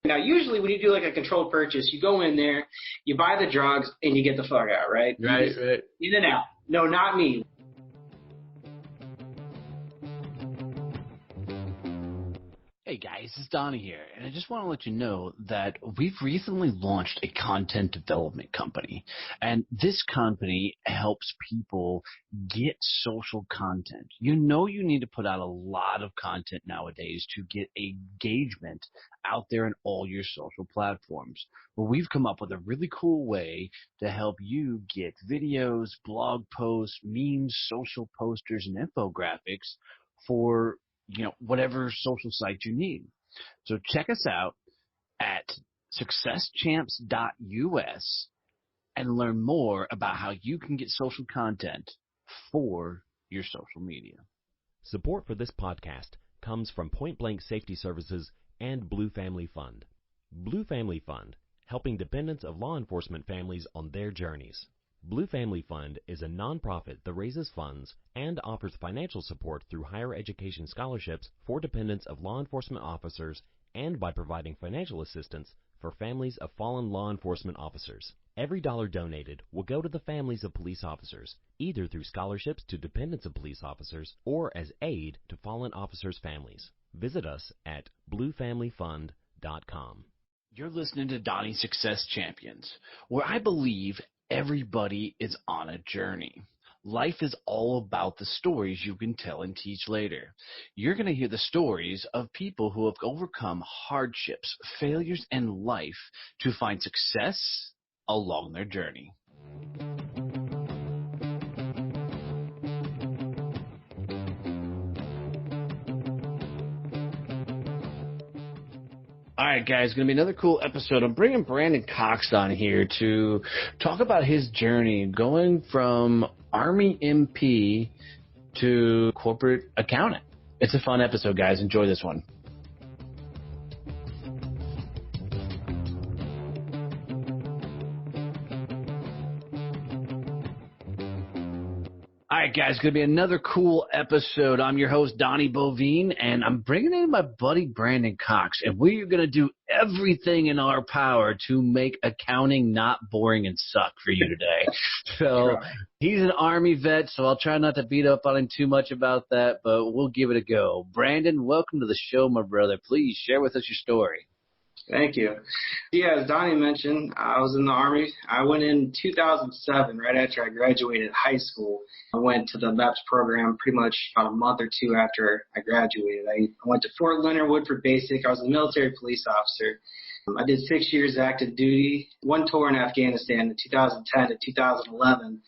Now, usually when you do like a controlled purchase, you go in there, you buy the drugs, and you get the fuck out, right? Right. In and out. No, not me. Hey guys, it's Donnie here, and I just want to let you know that we've recently launched a content development company, and this company helps people get social content. You know you need to put out a lot of content nowadays to get engagement out there in all your social platforms. Well, we've come up with a really cool way to help you get videos, blog posts, memes, social posters, and infographics for whatever social site you need. So check us out at successchamps.us and learn more about how you can get social content for your social media. Support for this podcast comes from Point Blank Safety Services and Blue Family Fund. Blue Family Fund, helping dependents of law enforcement families on their journeys. Blue Family Fund is a nonprofit that raises funds and offers financial support through higher education scholarships for dependents of law enforcement officers and by providing financial assistance for families of fallen law enforcement officers. Every dollar donated will go to the families of police officers, either through scholarships to dependents of police officers or as aid to fallen officers' families. Visit us at bluefamilyfund.com. You're listening to Donnie's Success Champions, where I believe everybody is on a journey. Life is all about the stories you can tell and teach later. You're going to hear the stories of people who have overcome hardships, failures in life to find success along their journey. All right, guys, going to be another cool episode. I'm bringing Brandyn Cox on here to talk about his journey going from Army MP to corporate accountant. It's a fun episode, guys. Enjoy this one. All right, guys, going to be another cool episode. I'm your host, Donnie Boivin, and I'm bringing in my buddy, Brandyn Cox, and we're going to do everything in our power to make accounting not boring and suck for you today. So he's an Army vet, so I'll try not to beat up on him too much about that, but we'll give it a go. Brandyn, welcome to the show, my brother. Please share with us your story. Thank you. Yeah, as Donnie mentioned, I was in the Army. I went in 2007, right after I graduated high school. I went to the MEPS program pretty much about a month or two after I graduated. I went to Fort Leonard Wood for basic. I was a military police officer. I did 6 years active duty, one tour in Afghanistan in 2010 to 2011.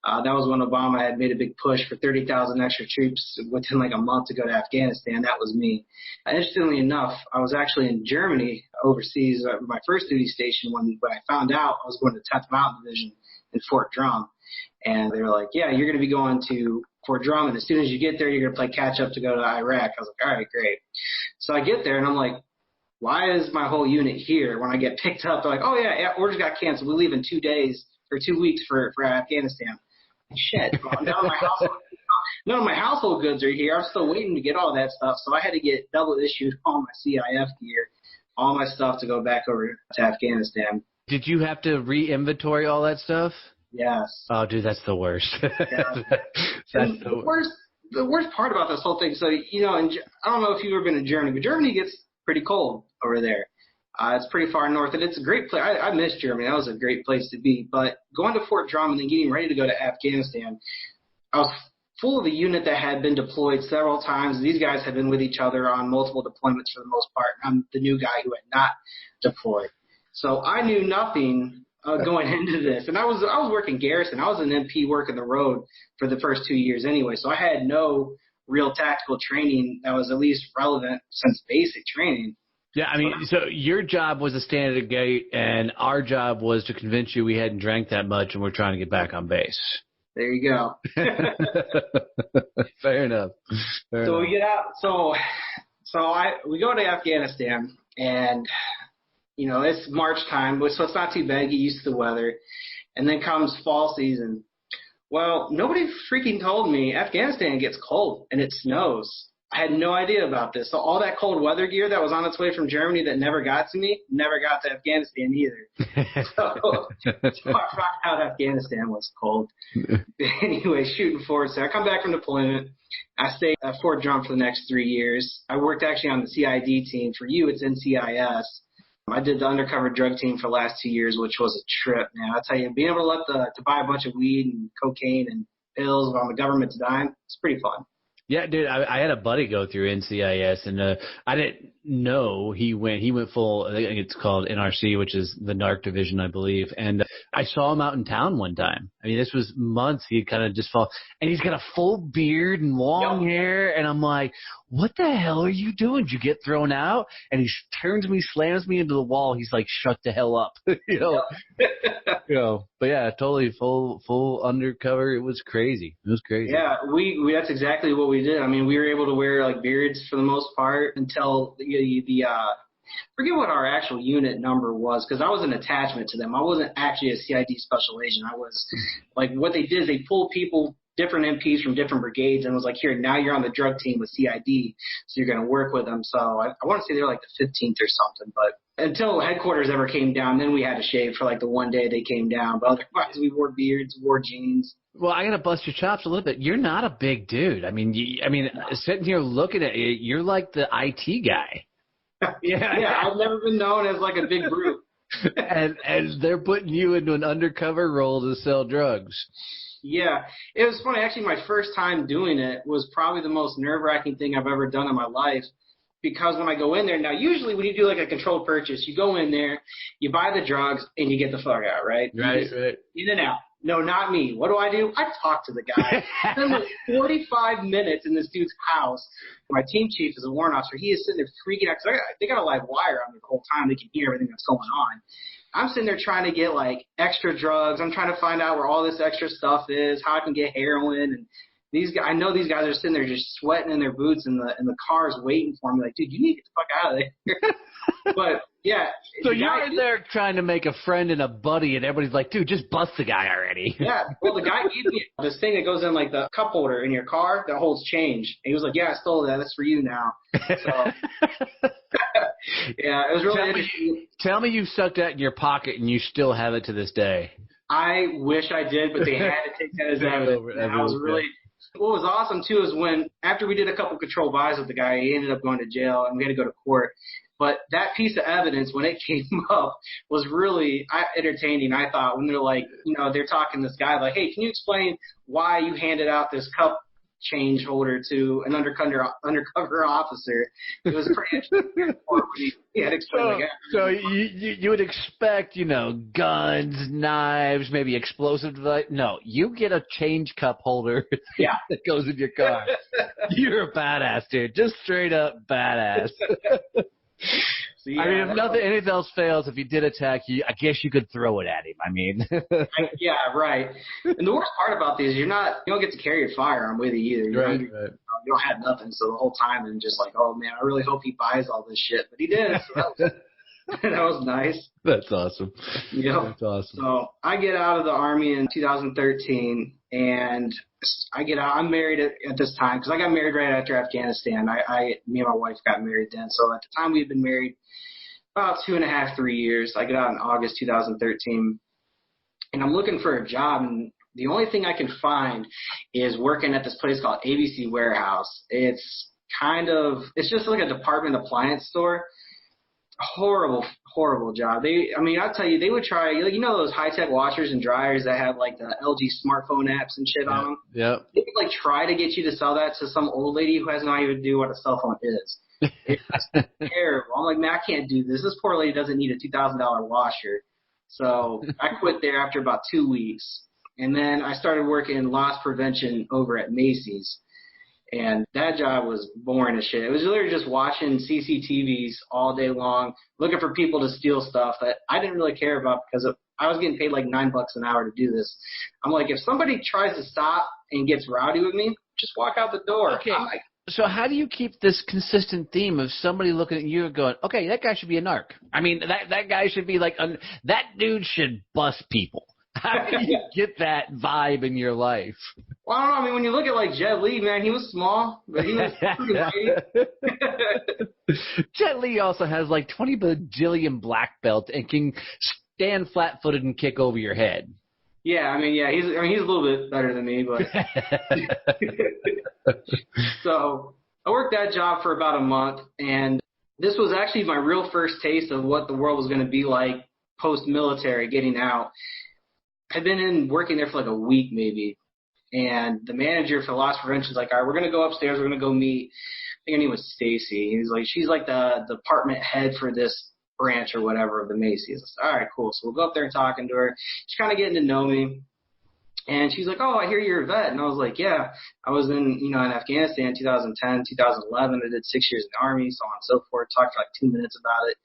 That was when Obama had made a big push for 30,000 extra troops within like a month to go to Afghanistan. That was me. Interestingly enough, I was actually in Germany overseas, my first duty station, when I found out I was going to 10th Mountain Division in Fort Drum. And they were like, yeah, you're going to be going to Fort Drum, and as soon as you get there, you're going to play catch-up to go to Iraq. I was like, all right, great. So I get there, and I'm like, why is my whole unit here? When I get picked up, they're like, oh, yeah, orders got canceled. We leave in 2 days or 2 weeks for Afghanistan. Shit, none of my household goods are here. I'm still waiting to get all that stuff, so I had to get double issued all my CIF gear, all my stuff to go back over to Afghanistan. Did you have to re-inventory all that stuff? Yes. Oh, dude, that's the worst. Yeah. The worst part about this whole thing, so, I don't know if you've ever been to Germany, but Germany gets pretty cold over there. It's pretty far north, and it's a great place. I miss Germany. That was a great place to be. But going to Fort Drum and then getting ready to go to Afghanistan, I was full of a unit that had been deployed several times. These guys had been with each other on multiple deployments for the most part. I'm the new guy who had not deployed. So I knew nothing going into this. And I was working garrison. I was an MP working the road for the first 2 years anyway. So I had no real tactical training that was at least relevant since basic training. Yeah, I mean, so your job was to stand at a gate, and our job was to convince you we hadn't drank that much and we're trying to get back on base. There you go. Fair enough. We get out. We go to Afghanistan, and it's March time, so it's not too bad. Get used to the weather, and then comes fall season. Well, nobody freaking told me Afghanistan gets cold and it snows. I had no idea about this. So all that cold weather gear that was on its way from Germany that never got to me, never got to Afghanistan either. So I found out Afghanistan was cold. Anyway, shooting forward. So I come back from deployment. I stayed at Fort Drum for the next 3 years. I worked actually on the CID team. For you, it's NCIS. I did the undercover drug team for the last 2 years, which was a trip, man. I'll tell you, being able to buy a bunch of weed and cocaine and pills on the government's dime, it's pretty fun. Yeah, dude, I had a buddy go through NCIS, and I didn't know he went full, I think it's called NRC, which is the NARC division, I believe. And I saw him out in town one time. I mean, this was months. He kind of just fall, and he's got a full beard and long hair. And I'm like, what the hell are you doing? Did you get thrown out? And he turns me, slams me into the wall. He's like, shut the hell up. You know, but yeah, totally full undercover. It was crazy. It was crazy. Yeah, we that's exactly what we did. I mean, we were able to wear like beards for the most part until forget what our actual unit number was, because I was an attachment to them. I wasn't actually a CID special agent. I was like, what they did is they pulled people, different MPs from different brigades, and was like, here, now you're on the drug team with CID, so you're going to work with them. So I want to say they're like the 15th or something, but until headquarters ever came down, then we had to shave for like the one day they came down. But otherwise, we wore beards, wore jeans. Well, I got to bust your chops a little bit. You're not a big dude. I mean, sitting here looking at you, you're like the IT guy. Yeah, I've never been known as like a big brute. and they're putting you into an undercover role to sell drugs. Yeah, it was funny. Actually, my first time doing it was probably the most nerve-wracking thing I've ever done in my life, because when I go in there, now usually when you do like a controlled purchase, you go in there, you buy the drugs, and you get the fuck out, right? Right. In and out. No, not me. What do? I talk to the guy. I spent like 45 minutes in this dude's house. My team chief is a warrant officer. He is sitting there freaking out because they got a live wire on me the whole time. They can hear everything that's going on. I'm sitting there trying to get like extra drugs. I'm trying to find out where all this extra stuff is, how I can get heroin. And these guys, I know these guys are sitting there just sweating in their boots, and the car's waiting for me. Like, dude, you need to get the fuck out of there. But yeah. So you're in there trying to make a friend and a buddy, and everybody's like, dude, just bust the guy already. Yeah. Well, the guy gave me this thing that goes in like the cup holder in your car that holds change. And he was like, yeah, I stole that. That's for you now. So yeah, it was really interesting. Tell me you stuck that in your pocket and you still have it to this day. I wish I did, but they had to take that as evidence. I was really. What was awesome too is when after we did a couple control buys with the guy, he ended up going to jail and we had to go to court. But that piece of evidence, when it came up, was really entertaining, I thought, when they're like, they're talking to this guy like, hey, can you explain why you handed out this cup change holder to an undercover officer? It was pretty interesting. He had explained so you would expect, guns, knives, maybe explosive device. No, you get a change cup holder that goes in your car. You're a badass, dude. Just straight up badass. So, yeah, I mean, if anything else fails, if he did attack you, I guess you could throw it at him. I mean, yeah, right. And the worst part about these, you don't get to carry your firearm with you either. Right. You don't have nothing, so the whole time I'm just like, oh man, I really hope he buys all this shit, but he did. So that was nice. That's awesome. That's awesome. So I get out of the Army in 2013, and I get out. I'm married at this time because I got married right after Afghanistan. Me and my wife got married then. So at the time we had been married about 2.5, 3 years. I get out in August 2013, and I'm looking for a job, and the only thing I can find is working at this place called ABC Warehouse. It's just like a department appliance store. Horrible job. I'll tell you, they would try, those high-tech washers and dryers that have like the LG smartphone apps and shit on them? Yeah. They would like try to get you to sell that to some old lady who has no idea do what a cell phone is. It's terrible. I'm like, man, I can't do this. This poor lady doesn't need a $2,000 washer. So I quit there after about 2 weeks. And then I started working in loss prevention over at Macy's. And that job was boring as shit. It was literally just watching CCTVs all day long, looking for people to steal stuff that I didn't really care about because I was getting paid like $9 an hour to do this. I'm like, if somebody tries to stop and gets rowdy with me, just walk out the door. Okay. So how do you keep this consistent theme of somebody looking at you and going, okay, that guy should be a narc? I mean, that guy should be like, that dude should bust people. How do you get that vibe in your life? Well, I don't know. I mean, when you look at like Jet Li, man, he was small, but he was pretty big. Jet Li also has like 20 bajillion black belts and can stand flat-footed and kick over your head. Yeah, he's a little bit better than me, but so I worked that job for about a month, and this was actually my real first taste of what the world was going to be like post-military, getting out. I'd been working there for like a week maybe. And the manager for loss prevention was like, all right, we're going to go upstairs. We're going to go meet, I think her name was Stacy. He was like, she's like the department head for this branch or whatever of the Macy's. I said, all right, cool. So we'll go up there and talking to her. She's kind of getting to know me. And she's like, oh, I hear you're a vet. And I was like, yeah, I was in Afghanistan 2010, 2011. I did 6 years in the Army, so on and so forth. Talked for like 2 minutes about it.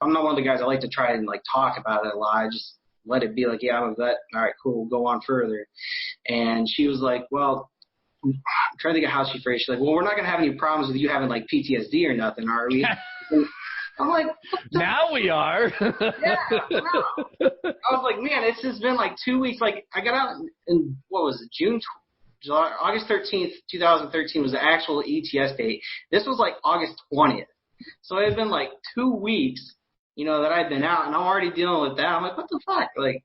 I'm not one of the guys I like to try and like talk about it a lot. I just let it be like, yeah, I'm a vet. All right, cool. We'll go on further. And she was like, well, I'm trying to think of how she phrased it. She's like, well, we're not going to have any problems with you having like PTSD or nothing, are we? I'm like, now we are. Yeah. Wow. I was like, man, it's just been like 2 weeks. Like I got out in what was it, August 13th, 2013 was the actual ETS date. This was like August 20th. So it had been like 2 weeks, that I'd been out, and I'm already dealing with that. I'm like, what the fuck? Like,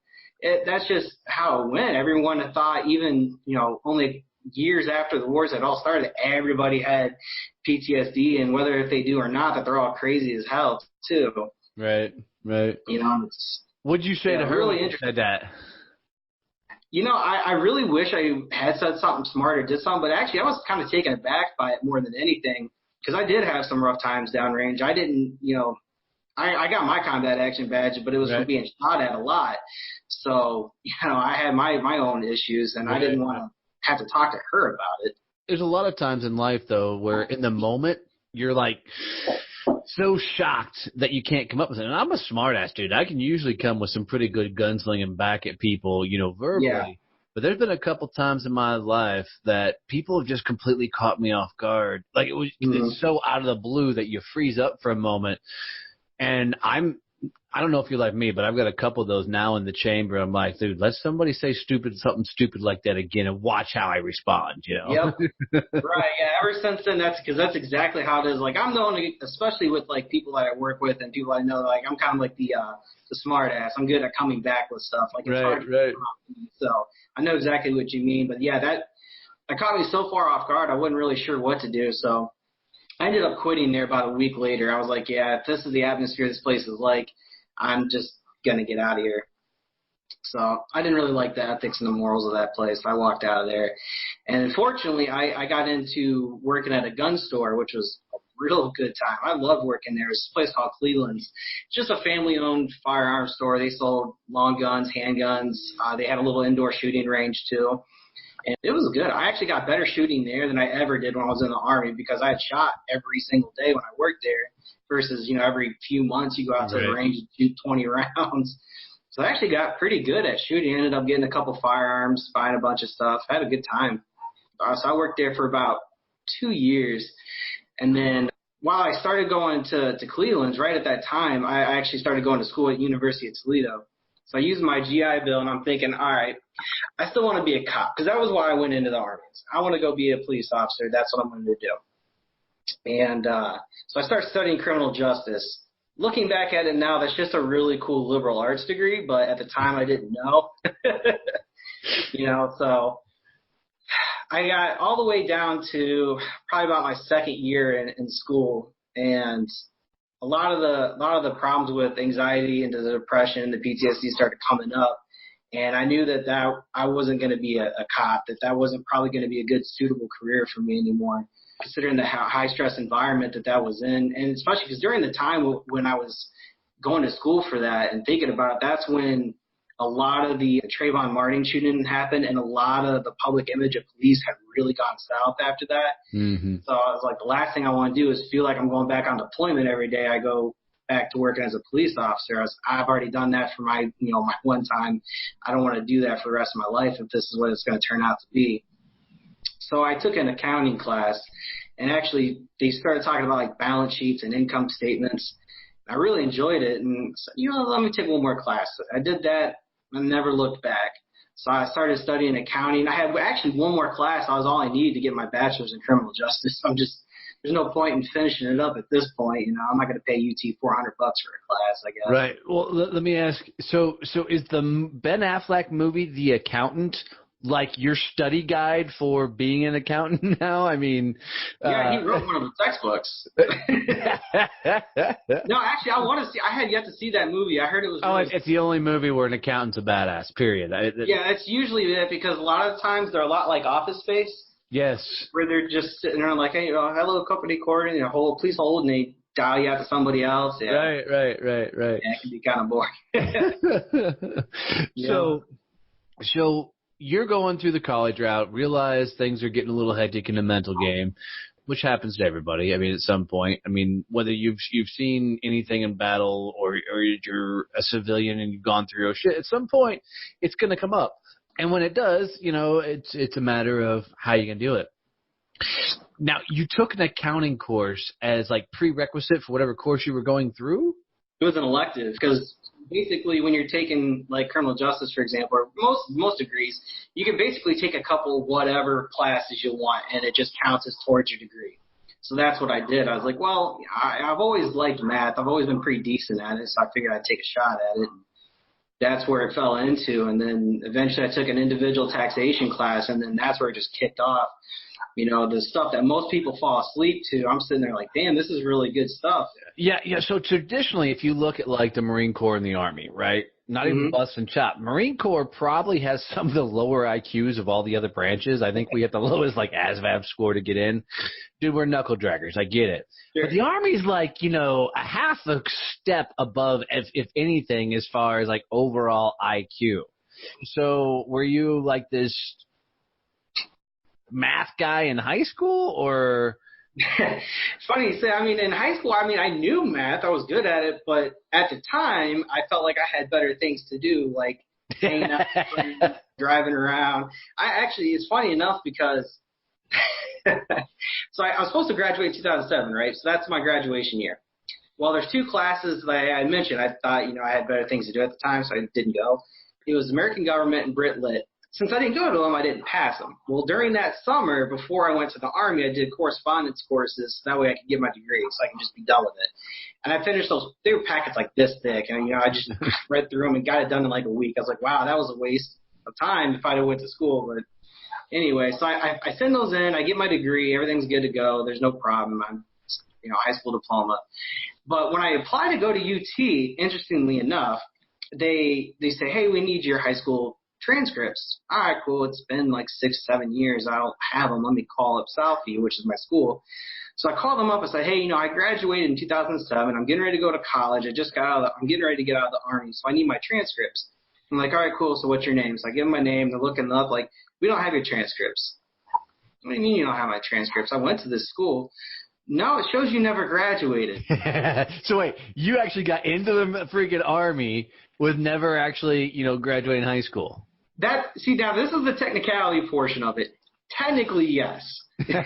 that's just how it went. Everyone had thought, even, only years after the wars had all started, everybody had PTSD, and whether if they do or not, that they're all crazy as hell, too. Right. What'd you say to her really when you said that? I really wish I had said something smart or did something, but actually I was kind of taken aback by it more than anything, because I did have some rough times downrange. I didn't, I got my combat action badge, but it was for being shot at a lot. So, I had my own issues, and I didn't want to have to talk to her about it. There's a lot of times in life, though, where in the moment you're like so shocked that you can't come up with it. And I'm a smart-ass dude. I can usually come with some pretty good gunslinging back at people, verbally. Yeah. But there's been a couple times in my life that people have just completely caught me off guard. Like it's so out of the blue that you freeze up for a moment. And I don't know if you're like me, but I've got a couple of those now in the chamber. I'm like, dude, let somebody say something stupid like that again and watch how I respond, Yep. Right. Yeah. Ever since then, that's exactly how it is. Like, I'm known, especially with like people that I work with and people I know, like I'm kind of like the smart ass. I'm good at coming back with stuff. Like, it's hard to come off me. So I know exactly what you mean. But yeah, that caught me so far off guard. I wasn't really sure what to do. So I ended up quitting there about a week later. I was like, yeah, if this is the atmosphere this place is like, I'm just going to get out of here. So I didn't really like the ethics and the morals of that place. I walked out of there. And unfortunately, I got into working at a gun store, which was a real good time. I loved working there. It's a place called Cleveland's. Just a family-owned firearms store. They sold long guns, handguns. They had a little indoor shooting range, too. And it was good. I actually got better shooting there than I ever did when I was in the Army, because I had shot every single day when I worked there versus, every few months you go out to the range and shoot 20 rounds. So I actually got pretty good at shooting. I ended up getting a couple firearms, buying a bunch of stuff. I had a good time. So I worked there for about 2 years. And then while I started going to Cleveland's, right at that time, I actually started going to school at University of Toledo. So I used my GI Bill, and I'm thinking, all right, I still want to be a cop, because that was why I went into the Army. I want to go be a police officer. That's what I'm going to do. And so I started studying criminal justice. Looking back at it now, that's just a really cool liberal arts degree, but at the time I didn't know. So I got all the way down to probably about my second year in school, and a lot of the problems with anxiety and the depression, the PTSD started coming up. And I knew that I wasn't going to be a cop, that wasn't probably going to be a good, suitable career for me anymore, considering the high-stress environment that was in. And especially because during the time when I was going to school for that and thinking about it, that's when a lot of the Trayvon Martin shooting happened, and a lot of the public image of police had really gone south after that. Mm-hmm. So I was like, the last thing I want to do is feel like I'm going back on deployment every day I go back to working as a police officer. I've already done that for my one time. I don't want to do that for the rest of my life if this is what it's going to turn out to be. So I took an accounting class, and actually they started talking about like balance sheets and income statements. I really enjoyed it, and so, let me take one more class. I did that. I never looked back. So I started studying accounting. I had actually one more class. I was all I needed to get my bachelor's in criminal justice. There's no point in finishing it up at this point. I'm not going to pay UT $400 for a class, I guess. Right. Well, let me ask. So is the Ben Affleck movie The Accountant like your study guide for being an accountant now? I mean, yeah, he wrote one of the textbooks. No, actually, I want to see. I had yet to see that movie. I heard it was. It's the only movie where an accountant's a badass. Period. Yeah, it's usually it because a lot of times they're a lot like Office Space. Yes. Where they're just sitting there like, hey, hello, company coordinator, please hold, and they dial you out to somebody else. Yeah. Right. Yeah, it can be kind of boring. Yeah. So you're going through the college route, realize things are getting a little hectic in the mental game, which happens to everybody. I mean, at some point, whether you've seen anything in battle or you're a civilian and you've gone through shit, at some point it's going to come up. And when it does, it's a matter of how you can do it. Now, you took an accounting course as like prerequisite for whatever course you were going through? It was an elective because basically when you're taking like criminal justice, for example, or most degrees, you can basically take a couple whatever classes you want and it just counts as towards your degree. So that's what I did. I was like, well, I've always liked math. I've always been pretty decent at it, so I figured I'd take a shot at it. That's where it fell into, and then eventually I took an individual taxation class, and then that's where it just kicked off. The stuff that most people fall asleep to, I'm sitting there like, damn, this is really good stuff. Yeah. So traditionally, if you look at like the Marine Corps and the Army, right? Not even bust and chop. Marine Corps probably has some of the lower IQs of all the other branches. I think we have the lowest like ASVAB score to get in. Dude, we're knuckle draggers. I get it. Sure. But the Army's like, a half a step above, if anything, as far as like overall IQ. So were you like this math guy in high school or? It's funny you say. In high school, I knew math. I was good at it, but at the time, I felt like I had better things to do, like hanging out, driving around. It's funny enough because so I was supposed to graduate in 2007, right? So that's my graduation year. Well, there's two classes that I mentioned. I thought, I had better things to do at the time, so I didn't go. It was American Government and Brit Lit. Since I didn't go to them, I didn't pass them. Well, during that summer, before I went to the Army, I did correspondence courses. So that way I could get my degree, so I can just be done with it. And I finished those. They were packets like this thick. And, I just read through them and got it done in like a week. I was like, wow, that was a waste of time if I'd have went to school. But anyway, so I send those in. I get my degree. Everything's good to go. There's no problem. I'm, high school diploma. But when I apply to go to UT, interestingly enough, they say, hey, we need your high school transcripts. All right, cool. It's been like 6-7 years. I don't have them. Let me call up Southie, which is my school. So I called them up and said, hey, I graduated in 2007. I'm getting ready to go to college. I'm getting ready to get out of the Army, so I need my transcripts. I'm like, all right, cool. So what's your name? So I give them my name. They're looking up like, we don't have your transcripts. What do you mean you don't have my transcripts? I went to this school. No, it shows you never graduated. So wait, you actually got into the freaking Army with never actually, graduating high school. Now this is the technicality portion of it. Technically, yes. Now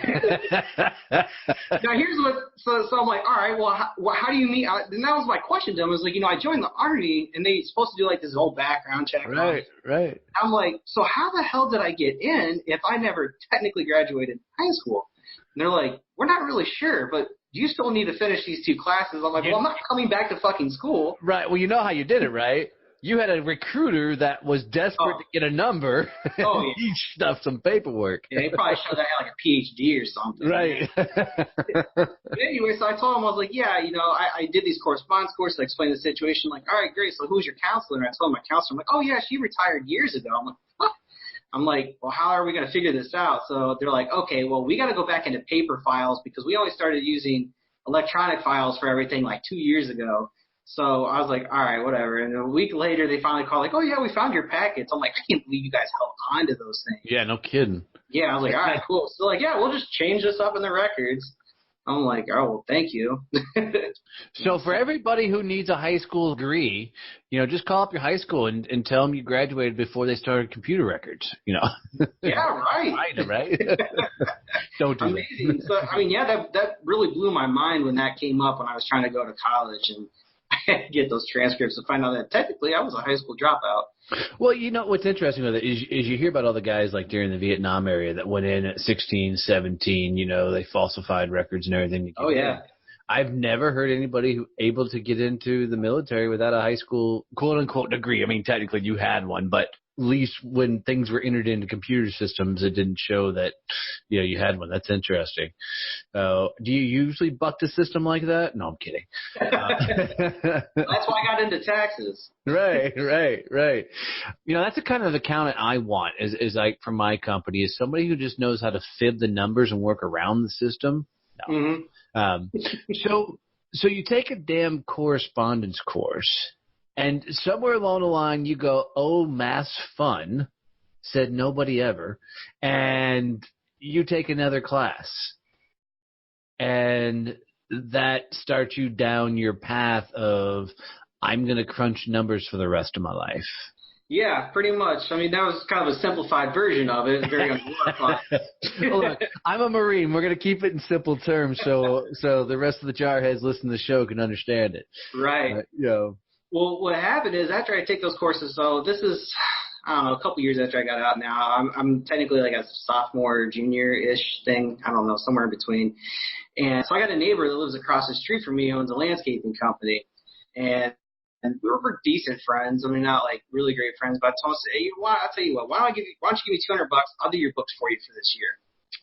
here's so I'm like, all right, well, how do you meet? And that was my question to them. Was like, I joined the Army and they supposed to do like this whole background check. Right. I'm like, so how the hell did I get in if I never technically graduated high school? And they're like, we're not really sure, but you still need to finish these two classes. I'm like, well, I'm not coming back to fucking school. Right. Well, you know how you did it, right? You had a recruiter that was desperate to get a number. Oh, yeah. He stuffed some paperwork. Yeah, he probably showed that I had like a PhD or something. Right. But anyway, so I told him, I was like, yeah, I did these correspondence courses. I explained the situation. Like, all right, great. So who's your counselor? And I told him my counselor. I'm like, oh, yeah, she retired years ago. I'm like, what? I'm like, well, how are we going to figure this out? So they're like, okay, well, we got to go back into paper files because we only started using electronic files for everything like 2 years ago. So I was like, all right, whatever. And a week later, they finally called like, oh, yeah, we found your packets. I'm like, I can't believe you guys held on to those things. Yeah, no kidding. Yeah, I was like, all right, cool. So like, yeah, we'll just change this up in the records. I'm like, oh, well, thank you. So for everybody who needs a high school degree, just call up your high school and tell them you graduated before they started computer records, Yeah, right. Right. Don't do Amazing. So, that really blew my mind when that came up when I was trying to go to college. And get those transcripts to find out that technically I was a high school dropout. Well, you know, what's interesting with it is you hear about all the guys like during the Vietnam area that went in at 16, 17, you know, they falsified records and everything. Oh, yeah. I've never heard anybody who able to get into the military without a high school quote unquote degree. I mean, technically you had one, but at least when things were entered into computer systems, it didn't show that, you know, you had one. That's interesting. Do you usually buck the system like that? No, I'm kidding. That's why I got into taxes. Right. You know, that's the kind of accountant I want is like for my company is somebody who just knows how to fib the numbers and work around the system. No. Mm-hmm. So you take a damn correspondence course, and somewhere along the line you go, oh, math's fun, said nobody ever, and you take another class, and that starts you down your path of I'm going to crunch numbers for the rest of my life. Yeah, pretty much. I mean, that was kind of a simplified version of it. Very unglorified. Look, I'm a Marine. We're going to keep it in simple terms so the rest of the jarheads listening to the show can understand it. Right. You know. Well, what happened is after I take those courses, so this is, I don't know, a couple years after I got out now. I'm technically like a sophomore, junior-ish thing. I don't know, somewhere in between. And so I got a neighbor that lives across the street from me who owns a landscaping company. And we were decent friends. I mean, not like really great friends, but I told him, hey, I'll tell you what, why don't you give me $200? I'll do your books for you for this year.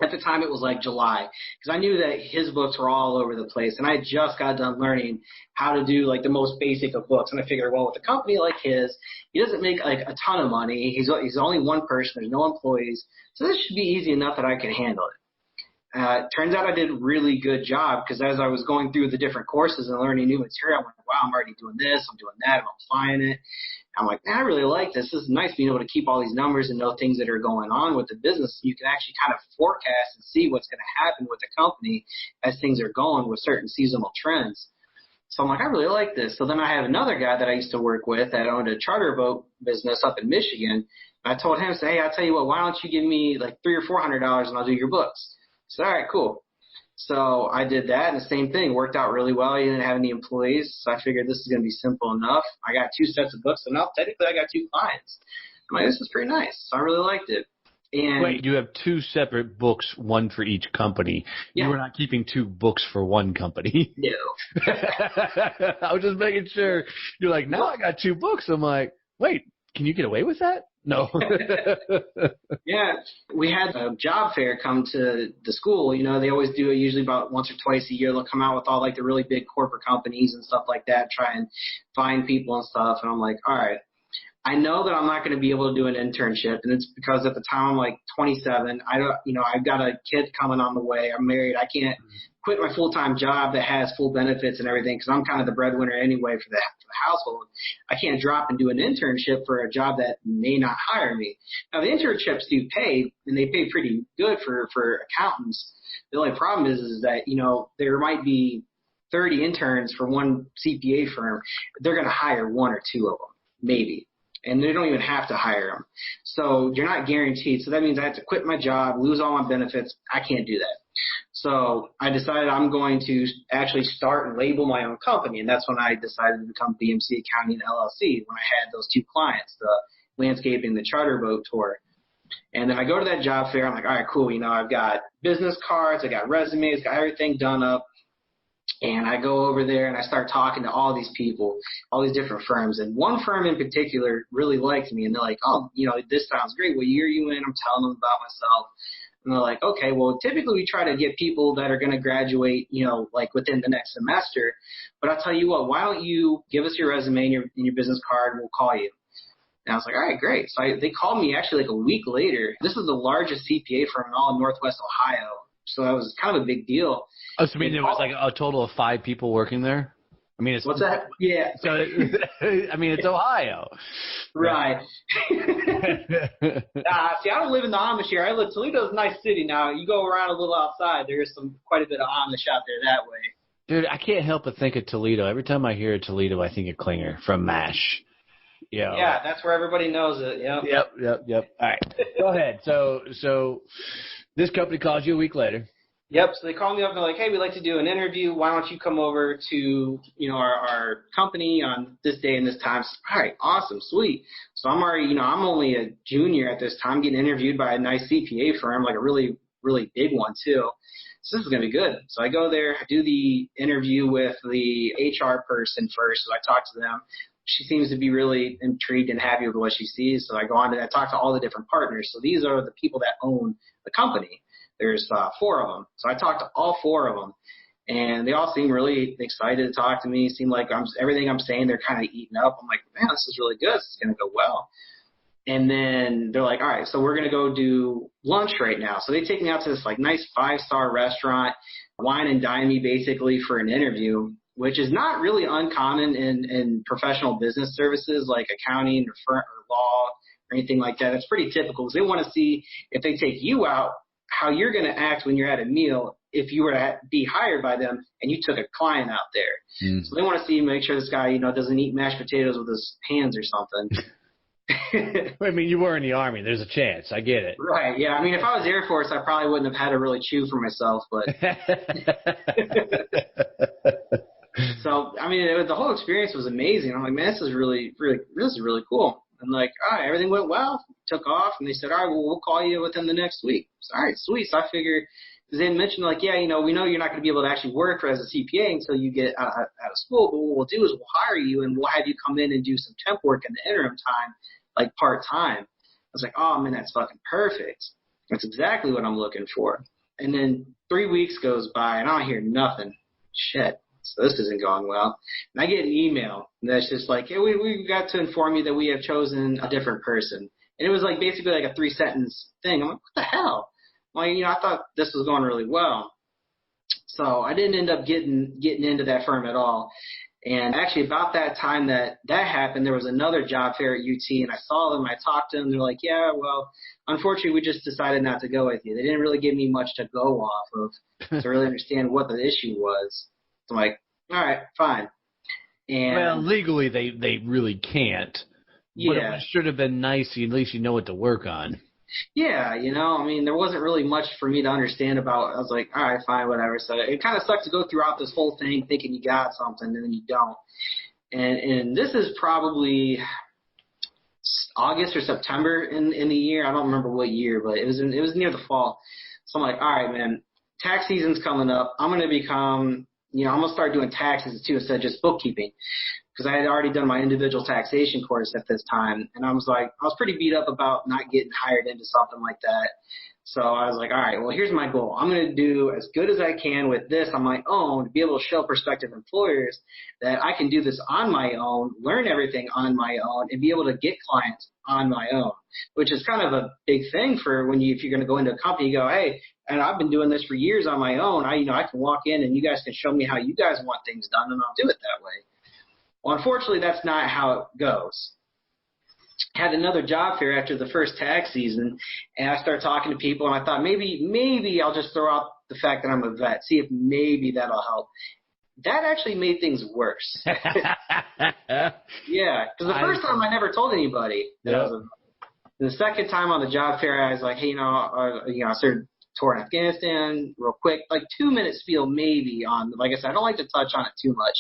At the time, it was like July, because I knew that his books were all over the place, and I just got done learning how to do like the most basic of books. And I figured, well, with a company like his, he doesn't make like a ton of money. He's only one person. There's no employees, so this should be easy enough that I can handle it. Turns out I did a really good job because as I was going through the different courses and learning new material, I'm like, wow, I'm already doing this, I'm doing that, I'm applying it. I'm like, man, I really like this. This is nice being able to keep all these numbers and know things that are going on with the business. You can actually kind of forecast and see what's going to happen with the company as things are going with certain seasonal trends. So I'm like, I really like this. So then I have another guy that I used to work with that owned a charter boat business up in Michigan. And I told him, hey, I'll tell you what, why don't you give me like $300 or $400 and I'll do your books. So, all right, cool. So I did that, and the same thing worked out really well. He didn't have any employees, so I figured this is going to be simple enough. I got 2 sets of books, so now technically I got 2 clients. I'm like, this is pretty nice. So I really liked it. And wait, you have 2 separate books, one for each company. Yeah. You were not keeping 2 books for one company. No. I was just making sure. You're like, now I got 2 books. I'm like, wait, can you get away with that? No. Yeah, we had a job fair come to the school. You know, they always do it usually about once or twice a year. They'll come out with all like the really big corporate companies and stuff like that, try and find people and stuff. And I'm like, all right, I know that I'm not going to be able to do an internship, and it's because at the time I'm like 27. I've got a kid coming on the way. I'm married. I can't quit my full-time job that has full benefits and everything because I'm kind of the breadwinner anyway for the household. I can't drop and do an internship for a job that may not hire me. Now, the internships do pay, and they pay pretty good for accountants. The only problem is that, you know, there might be 30 interns for one CPA firm. They're going to hire 1 or 2 of them, maybe. And they don't even have to hire them. So you're not guaranteed. So that means I have to quit my job, lose all my benefits. I can't do that. So I decided I'm going to actually start and label my own company. And that's when I decided to become BMC Accounting LLC when I had those 2 clients, the landscaping, the charter boat tour. And then I go to that job fair. I'm like, all right, cool. You know, I've got business cards. I got resumes, got everything done up. And I go over there and I start talking to all these people, all these different firms. And one firm in particular really liked me. And they're like, oh, you know, this sounds great. What year are you in? I'm telling them about myself. And they're like, okay, well, typically we try to get people that are going to graduate, you know, like within the next semester. But I'll tell you what, why don't you give us your resume and your business card and we'll call you. And I was like, all right, great. So they called me actually like a week later. This is the largest CPA firm in all of Northwest Ohio. So that was kind of a big deal. Oh, so I mean, there was like a total of 5 people working there? I mean, it's what's that? Yeah. So, I mean, it's Ohio. Right. See, I don't live in the Amish here. Toledo's a nice city now. You go around a little outside, there's quite a bit of Amish out there that way. Dude, I can't help but think of Toledo. Every time I hear Toledo, I think of Klinger from MASH. Yeah, that's where everybody knows it. Yep. All right, go ahead. So this company calls you a week later. Yep. So they called me up and they're like, hey, we'd like to do an interview. Why don't you come over to, our company on this day and this time? So, all right, awesome, sweet. So I'm already, I'm only a junior at this time, getting interviewed by a nice CPA firm, like a really, really big one too. So this is going to be good. So I go there, I do the interview with the HR person first. So I talk to them. She seems to be really intrigued and happy with what she sees. So I go on and I talk to all the different partners. So these are the people that own the company. There's 4 of them. So I talked to all 4 of them, and they all seem really excited to talk to me. Seem like everything I'm saying, they're kind of eating up. I'm like, man, this is really good. This is going to go well. And then they're like, all right, so we're going to go do lunch right now. So they take me out to this like nice 5-star restaurant, wine and dine me basically for an interview, which is not really uncommon in professional business services like accounting or law or anything like that. It's pretty typical because they want to see if they take you out, how you're going to act when you're at a meal if you were to be hired by them and you took a client out there. So they want to see, make sure this guy, doesn't eat mashed potatoes with his hands or something. I mean, you were in the Army. There's a chance. I get it. Right, yeah. I mean, if I was Air Force, I probably wouldn't have had to really chew for myself. But so, I mean, the whole experience was amazing. I'm like, man, this is really, really, this is really cool. And like, all right, everything went well, took off, and they said, all right, well, we'll call you within the next week. So, all right, sweet. So I figured, because they mentioned like, yeah, we know you're not going to be able to actually work as a CPA until you get out of school, but what we'll do is we'll hire you and we'll have you come in and do some temp work in the interim time, like part-time. I was like, oh, man, that's fucking perfect. That's exactly what I'm looking for. And then 3 weeks goes by, and I don't hear nothing. Shit. So this isn't going well. And I get an email that's just like, hey, we got to inform you that we have chosen a different person. And it was like basically like a 3-sentence thing. I'm like, what the hell? Well, I thought this was going really well. So I didn't end up getting into that firm at all. And actually about that time that happened, there was another job fair at UT, and I saw them. I talked to them. They're like, yeah, well, unfortunately, we just decided not to go with you. They didn't really give me much to go off of to really understand what the issue was. So I'm like, all right, fine. And well, legally, they really can't. Yeah. But it should have been nice. At least you know what to work on. Yeah, I mean, there wasn't really much for me to understand about. I was like, all right, fine, whatever. So it kind of sucks to go throughout this whole thing thinking you got something and then you don't. And this is probably August or September in the year. I don't remember what year, but it was near the fall. So I'm like, all right, man, tax season's coming up. I'm going to become, I'm going to start doing taxes too instead of just bookkeeping. Because I had already done my individual taxation course at this time. And I was pretty beat up about not getting hired into something like that. So I was like, all right, well, here's my goal. I'm going to do as good as I can with this on my own to be able to show prospective employers that I can do this on my own, learn everything on my own, and be able to get clients on my own, which is kind of a big thing for if you're going to go into a company, you go, hey, and I've been doing this for years on my own. I can walk in and you guys can show me how you guys want things done, and I'll do it that way. Well, unfortunately, that's not how it goes. I had another job fair after the first tax season, and I started talking to people, and I thought maybe I'll just throw out the fact that I'm a vet, see if maybe that'll help. That actually made things worse. Yeah, because the first time I never told anybody that I was a vet. The second time on the job fair, I was like, hey, I started touring Afghanistan real quick, like 2-minute spiel maybe on, like I said, I don't like to touch on it too much.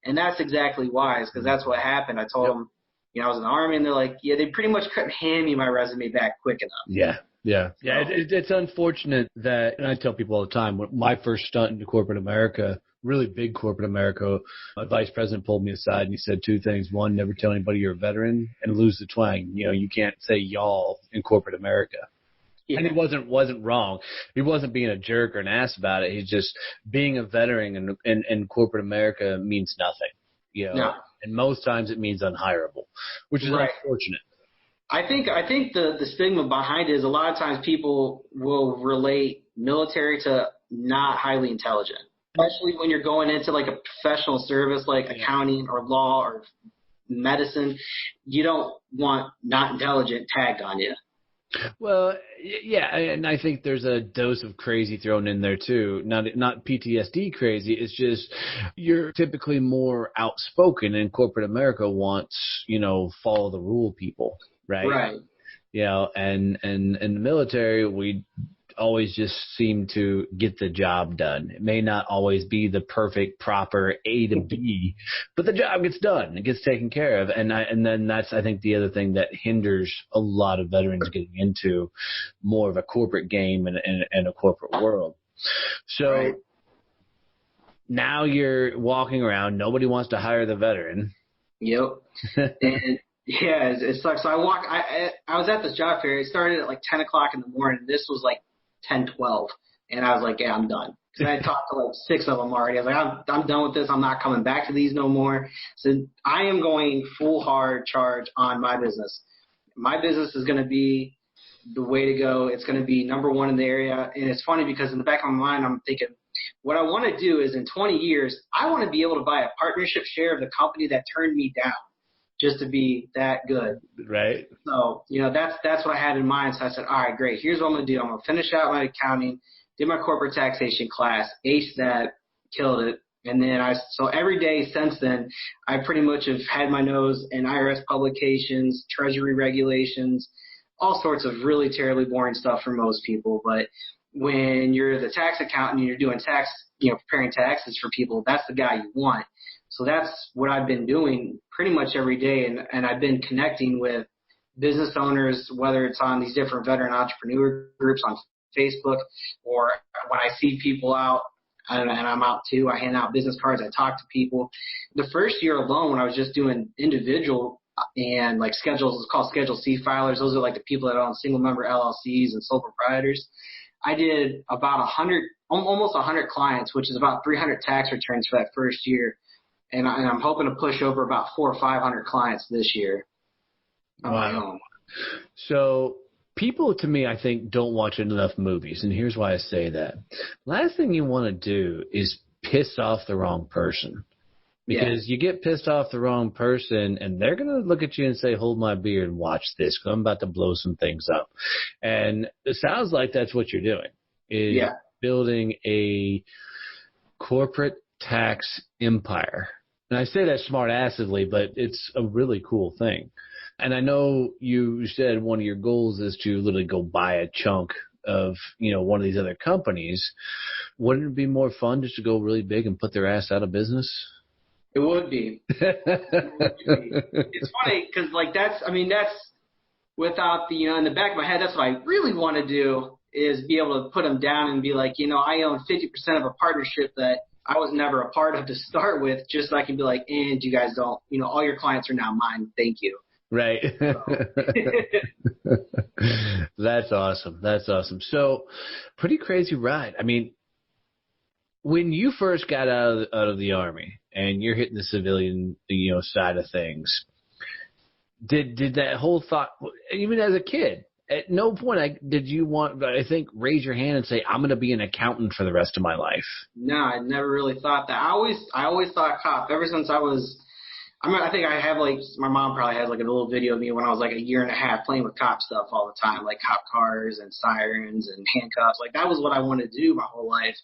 And that's exactly why, because that's what happened. I told them, I was in the Army, and they're like, yeah, they pretty much couldn't hand me my resume back quick enough. Yeah. It's unfortunate that, and I tell people all the time, when my first stunt into corporate America, really big corporate America, my vice president pulled me aside and he said 2 things. 1, never tell anybody you're a veteran, and lose the twang. You can't say y'all in corporate America. Yeah. And he wasn't wrong. He wasn't being a jerk or an ass about it. He's just being a veteran in corporate America means nothing. No. And most times it means unhireable, which is unfortunate. I think the stigma behind it is a lot of times people will relate military to not highly intelligent, especially when you're going into like a professional service like accounting or law or medicine. You don't want not intelligent tagged on you. Well, yeah, and I think there's a dose of crazy thrown in there too. Not PTSD crazy. It's just you're typically more outspoken, and corporate America wants, follow the rule people, right? Right. And in the military, we always just seem to get the job done. It may not always be the perfect, proper A to B, but the job gets done. It gets taken care of. And then that's, I think, the other thing that hinders a lot of veterans getting into more of a corporate game and a corporate world. So right. Now you're walking around. Nobody wants to hire the veteran. Yep. And yeah, it sucks. So I was at this job fair. It started at like 10 o'clock in the morning. This was like 10:12, and I was like, yeah, I'm done. Because I had talked to like 6 of them already. I was like, I'm done with this. I'm not coming back to these no more. So I am going full hard charge on my business. My business is going to be the way to go. It's going to be number one in the area. And it's funny because in the back of my mind, I'm thinking, what I want to do is in 20 years, I want to be able to buy a partnership share of the company that turned me down just to be that good. Right. So, that's what I had in mind. So I said, all right, great. Here's what I'm going to do. I'm going to finish out my accounting, did my corporate taxation class, aced that, killed it. And then so every day since then, I pretty much have had my nose in IRS publications, treasury regulations, all sorts of really terribly boring stuff for most people. But when you're the tax accountant and you're doing tax, preparing taxes for people, that's the guy you want. So that's what I've been doing pretty much every day. And I've been connecting with business owners, whether it's on these different veteran entrepreneur groups on Facebook, or when I see people out, and I'm out too, I hand out business cards, I talk to people. The first year alone, when I was just doing individual and like schedules, it's called Schedule C filers. Those are like the people that own single member LLCs and sole proprietors. I did about almost 100 clients, which is about 300 tax returns for that first year. And I'm hoping to push over about 400 or 500 clients this year on my own. So people, to me, I think, don't watch enough movies, and here's why I say that. Last thing you want to do is piss off the wrong person, because you get pissed off the wrong person, and they're going to look at you and say, hold my beer and watch this, because I'm about to blow some things up. And it sounds like that's what you're doing, is building a corporate tax empire. And I say that smart-assedly, but it's a really cool thing. And I know you said one of your goals is to literally go buy a chunk of, one of these other companies. Wouldn't it be more fun just to go really big and put their ass out of business? It would be. It's funny because, that's without the, in the back of my head, that's what I really want to do, is be able to put them down and be like, I own 50% of a partnership that I was never a part of to start with, just so I can be like, and you guys don't, all your clients are now mine. Thank you. Right. That's awesome. That's awesome. So pretty crazy ride. I mean, when you first got out of the Army and you're hitting the civilian, side of things, did that whole thought, even as a kid, at no point did you want, I think, raise your hand and say, I'm going to be an accountant for the rest of my life? No, I never really thought that. I always thought cop. Ever since I think I have my mom probably has a little video of me when I was a year and a half playing with cop stuff all the time, like cop cars and sirens and handcuffs. That was what I wanted to do my whole life.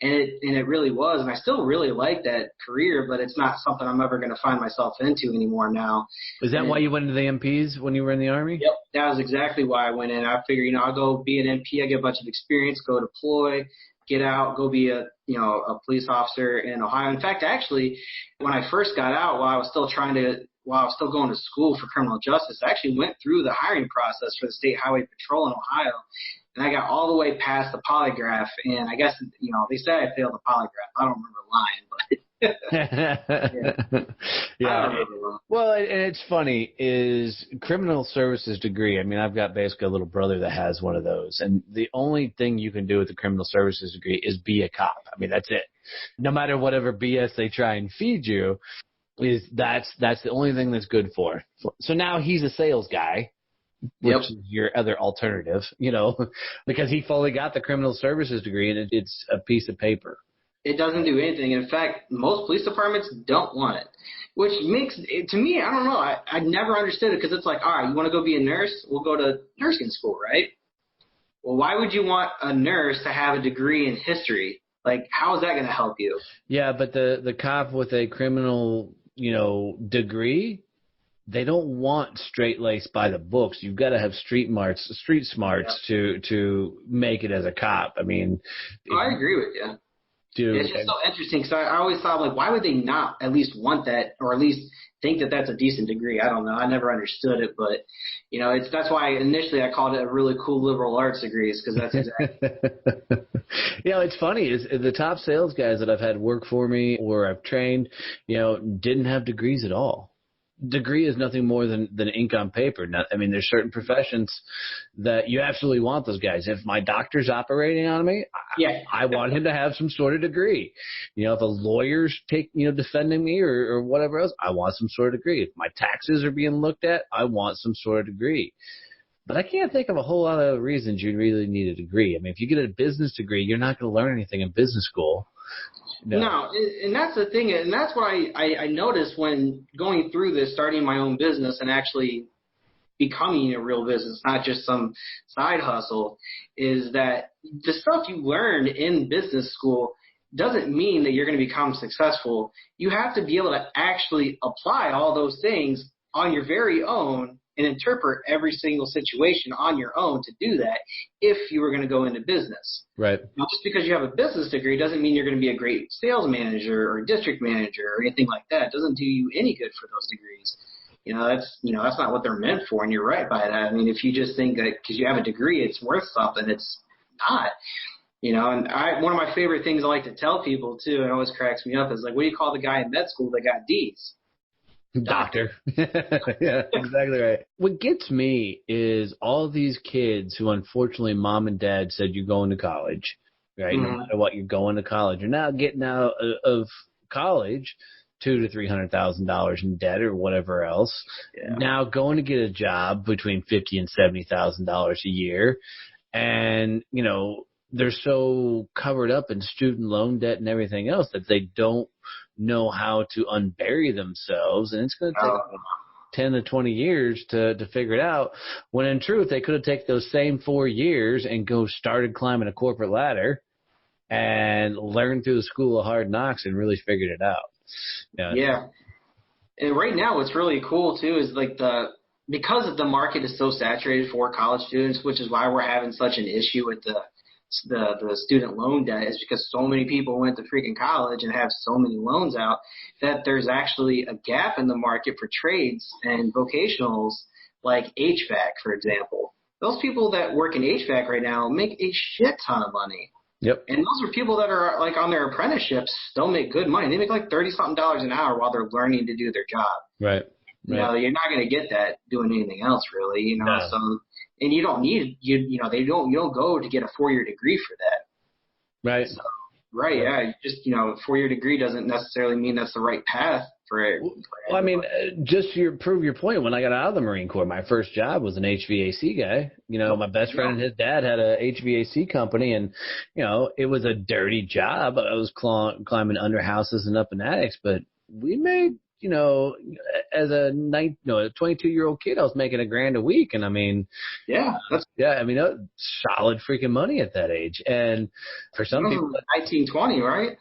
And it really was. And I still really like that career, but it's not something I'm ever going to find myself into anymore now. Is that why you went into the MPs when you were in the Army? Yep. That was exactly why I went in. I figured, I'll go be an MP. I get a bunch of experience, go deploy, get out, go be a police officer in Ohio. In fact, actually, when I first got out, while I was still going to school for criminal justice, I actually went through the hiring process for the State Highway Patrol in Ohio, and I got all the way past the polygraph. And I guess, they said I failed the polygraph. I don't remember lying, but yeah. Well, and it's funny is criminal services degree. I mean, I've got basically a little brother that has one of those, and the only thing you can do with the criminal services degree is be a cop. I mean, that's it. No matter whatever BS they try and feed you, that's the only thing that's good for. So now he's a sales guy, which is your other alternative, because he fully got the criminal services degree, and it's a piece of paper. It doesn't do anything. In fact, most police departments don't want it, which makes it, to me, I don't know. I never understood it, because it's like, all right, you want to go be a nurse? We'll go to nursing school, right? Well, why would you want a nurse to have a degree in history? How is that going to help you? Yeah, but the cop with a criminal, degree, they don't want straight-laced by the books. You've got to have street smarts to make it as a cop. I mean, I agree with you. Dude, it's just so interesting because I always thought, like, why would they not at least want that, or at least think that that's a decent degree? I don't know. I never understood it, but that's why initially I called it a really cool liberal arts degree, is because that's exactly. It's funny is the top sales guys that I've had work for me or I've trained, didn't have degrees at all. Degree is nothing more than ink on paper. Now, I mean, there's certain professions that you absolutely want those guys. If my doctor's operating on me, I want him to have some sort of degree. If a lawyer's defending me or whatever else, I want some sort of degree. If my taxes are being looked at, I want some sort of degree. But I can't think of a whole lot of reasons you really need a degree. I mean, if you get a business degree, you're not going to learn anything in business school. No, and that's the thing, and that's what I noticed when going through this, starting my own business and actually becoming a real business, not just some side hustle, is that the stuff you learn in business school doesn't mean that you're going to become successful. You have to be able to actually apply all those things on your very own and interpret every single situation on your own to do that if you were going to go into business. Right. Now, just because you have a business degree doesn't mean you're going to be a great sales manager or district manager or anything like that. It doesn't do you any good for those degrees. That's not what they're meant for, and you're right by that. I mean, if you just think that because you have a degree it's worth something, it's not. And one of my favorite things I like to tell people, too, and it always cracks me up, is like, what do you call the guy in med school that got D's? Doctor. Yeah, exactly right. What gets me is all these kids who, unfortunately, mom and dad said you're going to college, right? Mm-hmm. No matter what, you're going to college. You're now getting out of college $200,000 to $300,000 in debt or whatever else. Yeah. Now going to get a job between $50,000 and $70,000 a year, and they're so covered up in student loan debt and everything else that they don't know how to unbury themselves, and it's going to take 10 to 20 years to figure it out, when in truth they could have taken those same 4 years and started climbing a corporate ladder and learned through the school of hard knocks and really figured it out. Yeah. And right now what's really cool too is because the market is so saturated for college students, which is why we're having such an issue with the student loan debt, is because so many people went to freaking college and have so many loans out that there's actually a gap in the market for trades and vocationals like HVAC, for example. Those people that work in HVAC right now make a shit ton of money. Yep. And those are people that are like on their apprenticeships, they'll make good money. They make like $30-something an hour while they're learning to do their job. Right. You're not going to get that doing anything else, really. No. So, and you don't need you don't go to get a 4-year degree for that. Right. So, right. Yeah. Just a 4-year degree doesn't necessarily mean that's the right path for it. Well, I mean, just to prove your point, when I got out of the Marine Corps, my first job was an HVAC guy. My best friend and his dad had a HVAC company, and it was a dirty job. I was climbing under houses and up in attics, but we made. As a 22-year-old kid, I was making $1,000 a week, and I mean, solid freaking money at that age. And for some people, 1920, right?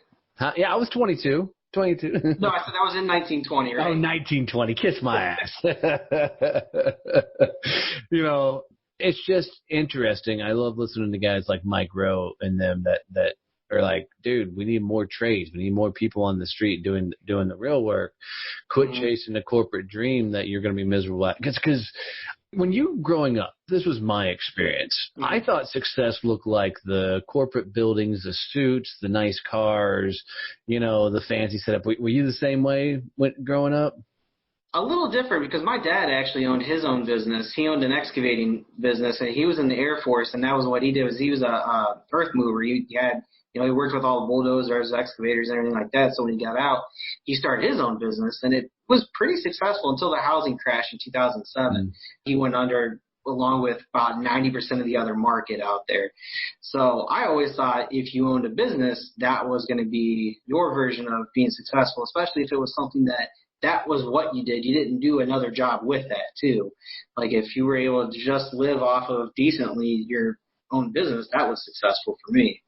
Yeah, I was 22. No, I said that was in 1920, right? Oh, 1920. Kiss my ass. It's just interesting. I love listening to guys like Mike Rowe and them that are like, dude, we need more trades. We need more people on the street doing the real work. Quit chasing the corporate dream that you're going to be miserable at. Because when you growing up, this was my experience. I thought success looked like the corporate buildings, the suits, the nice cars, the fancy setup. Were you the same way growing up? A little different, because my dad actually owned his own business. He owned an excavating business, and he was in the Air Force, and that was what he did. Was he was a earth mover. He had, he worked with all the bulldozers, excavators, and everything like that. So when he got out, he started his own business, and it was pretty successful until the housing crash in 2007. He went under, along with about 90% of the other market out there. So I always thought if you owned a business, that was going to be your version of being successful, especially if it was something that was what you did. You didn't do another job with that too. Like if you were able to just live off of decently your own business, that was successful for me.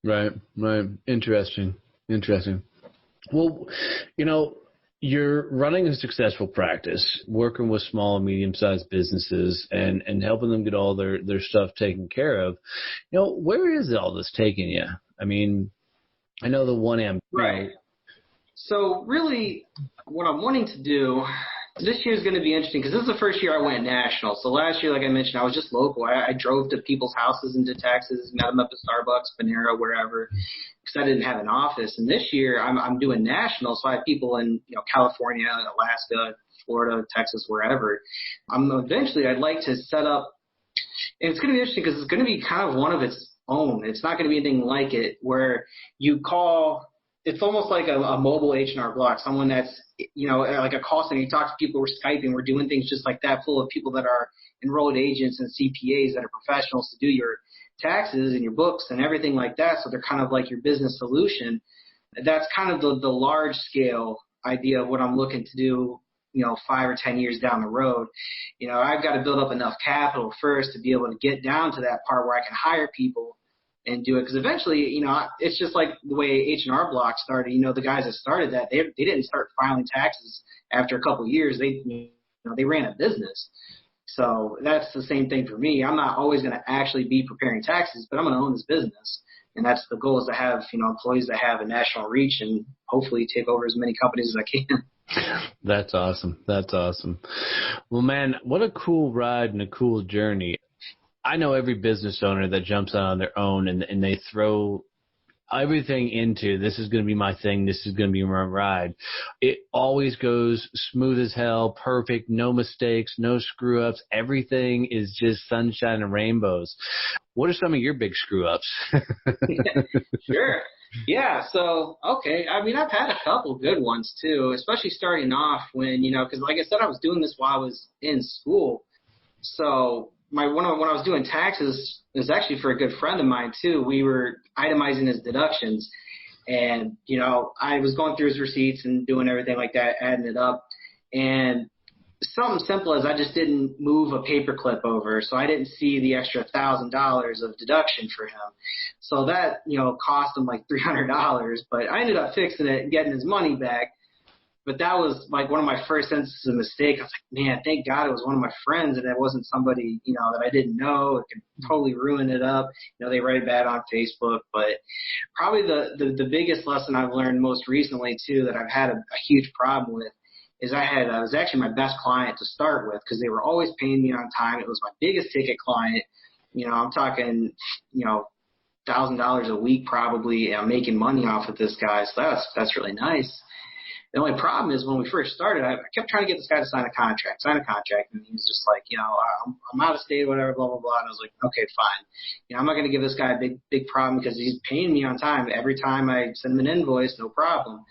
Right. Interesting. Well, you're running a successful practice, working with small and medium-sized businesses and helping them get all their stuff taken care of. Where is all this taking you? I mean, I know the 1M. Right. So really what I'm wanting to do this year is going to be interesting because this is the first year I went national. So last year, like I mentioned, I was just local. I drove to people's houses and did Texas, met them up at Starbucks, Panera, wherever, because I didn't have an office. And this year I'm doing national, so I have people in California, Alaska, Florida, Texas, wherever. Eventually I'd like to set up, and it's going to be interesting because it's going to be kind of one of its own. It's not going to be anything like it where you call. It's almost like a mobile H&R Block, someone that's, like a call center. You talk to people, we're Skyping, we're doing things just like that, full of people that are enrolled agents and CPAs that are professionals to do your taxes and your books and everything like that. So they're kind of like your business solution. That's kind of the large scale idea of what I'm looking to do, 5 or 10 years down the road. I've got to build up enough capital first to be able to get down to that part where I can hire people and do it. Because eventually, it's just like the way H&R Block started. The guys that started that, they didn't start filing taxes after a couple of years. They ran a business. So that's the same thing for me. I'm not always going to actually be preparing taxes, but I'm going to own this business. And that's the goal, is to have, employees that have a national reach and hopefully take over as many companies as I can. That's awesome. That's awesome. Well, man, what a cool ride and a cool journey. I know every business owner that jumps out on their own and they throw everything into, this is going to be my thing, this is going to be my ride. It always goes smooth as hell, perfect, no mistakes, no screw-ups. Everything is just sunshine and rainbows. What are some of your big screw-ups? Sure. Yeah. So, okay. I mean, I've had a couple good ones too, especially starting off when, because like I said, I was doing this while I was in school. So when I was doing taxes, it was actually for a good friend of mine too. We were itemizing his deductions, and I was going through his receipts and doing everything like that, adding it up, and something simple as I just didn't move a paper clip over, so I didn't see the extra $1,000 of deduction for him. So that cost him like $300, but I ended up fixing it and getting his money back. But that was like one of my first instances of mistake. I was like, man, thank God it was one of my friends and it wasn't somebody, that I didn't know. It could totally ruin it up. They write bad on Facebook. But probably the biggest lesson I've learned most recently, too, that I've had a huge problem with is I was actually my best client to start with because they were always paying me on time. It was my biggest ticket client. I'm talking, $1,000 a week probably. I'm making money off of this guy. So that's really nice. The only problem is when we first started, I kept trying to get this guy to sign a contract, and he was just like, I'm out of state, whatever, blah, blah, blah. And I was like, okay, fine. I'm not going to give this guy a big problem because he's paying me on time. Every time I send him an invoice, no problem.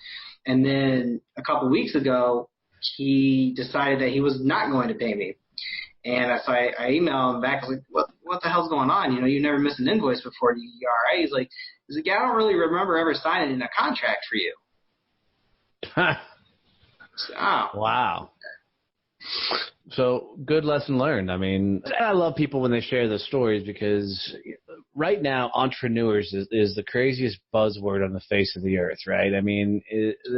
And then a couple of weeks ago, he decided that he was not going to pay me. And so I emailed him back. I was like, what the hell's going on? You never missed an invoice before. You all right? He's like, yeah, I don't really remember ever signing a contract for you. Wow. So good lesson learned. I mean, I love people when they share the stories because right now entrepreneurs is the craziest buzzword on the face of the earth, right? I mean,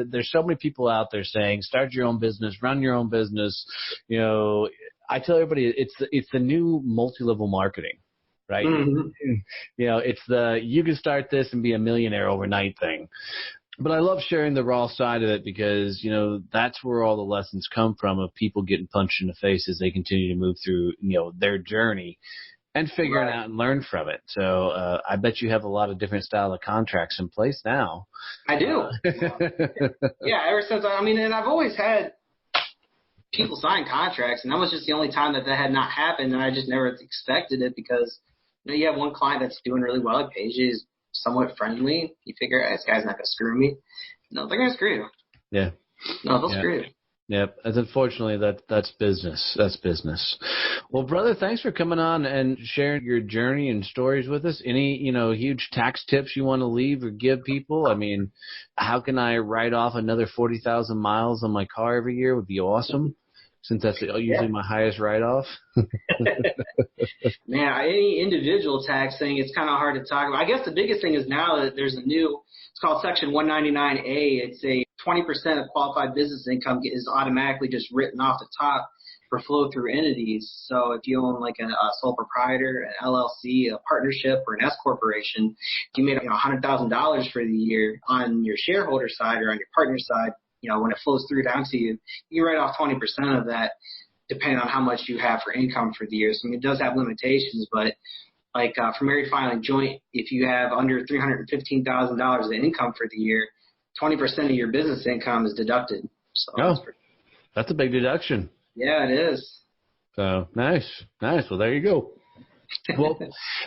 there's so many people out there saying start your own business, run your own business. I tell everybody it's the new multi-level marketing, right? Mm-hmm. It's the you can start this and be a millionaire overnight thing. But I love sharing the raw side of it because, that's where all the lessons come from of people getting punched in the face as they continue to move through, their journey and figuring out and learn from it. So I bet you have a lot of different style of contracts in place now. I do. Yeah, ever since, and I've always had people sign contracts, and that was just the only time that had not happened, and I just never expected it because, you have one client that's doing really well. He pays you. He's somewhat friendly. You figure, this guy's not going to screw me. No, they're going to screw you. Yeah. No, they'll screw you. Yep. And unfortunately, that's business. That's business. Well, brother, thanks for coming on and sharing your journey and stories with us. Any, huge tax tips you want to leave or give people? I mean, how can I write off another 40,000 miles on my car every year would be awesome, since that's usually my highest write-off. Man, any individual tax thing, it's kind of hard to talk about. I guess the biggest thing is now that there's it's called Section 199A. It's a 20% of qualified business income is automatically just written off the top for flow-through entities. So if you own like a sole proprietor, an LLC, a partnership, or an S corporation, if you made $100,000 for the year on your shareholder side or on your partner side, when it flows through down to you, you write off 20% of that, depending on how much you have for income for the year. So it does have limitations, but like for married filing joint, if you have under $315,000 in income for the year, 20% of your business income is deducted. So that's a big deduction. Yeah, it is. So nice. Well, there you go. Well,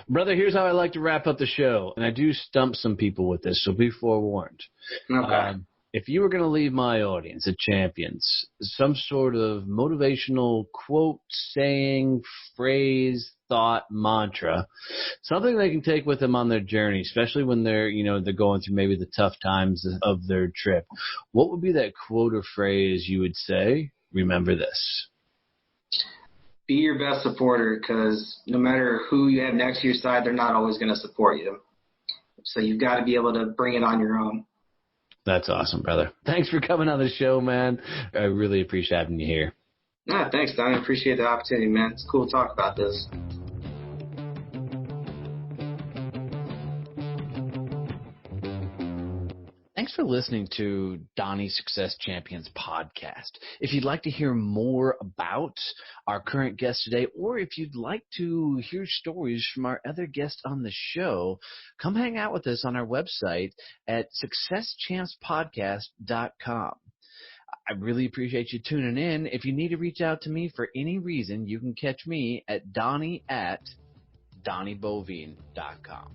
brother, here's how I like to wrap up the show, and I do stump some people with this, so be forewarned. Okay. If you were going to leave my audience at Champions some sort of motivational quote, saying, phrase, thought, mantra, something they can take with them on their journey, especially when they're going through maybe the tough times of their trip, what would be that quote or phrase you would say? Remember this. Be your best supporter, because no matter who you have next to your side, they're not always going to support you. So you've got to be able to bring it on your own. That's awesome, brother. Thanks for coming on the show, man. I really appreciate having you here. Yeah, thanks, Don. I appreciate the opportunity, man. It's cool to talk about this. Thanks for listening to Donnie Success Champions podcast. If you'd like to hear more about our current guest today, or if you'd like to hear stories from our other guests on the show, come hang out with us on our website at successchampspodcast.com. I really appreciate you tuning in. If you need to reach out to me for any reason, you can catch me at Donnie@DonnieBoivin.com.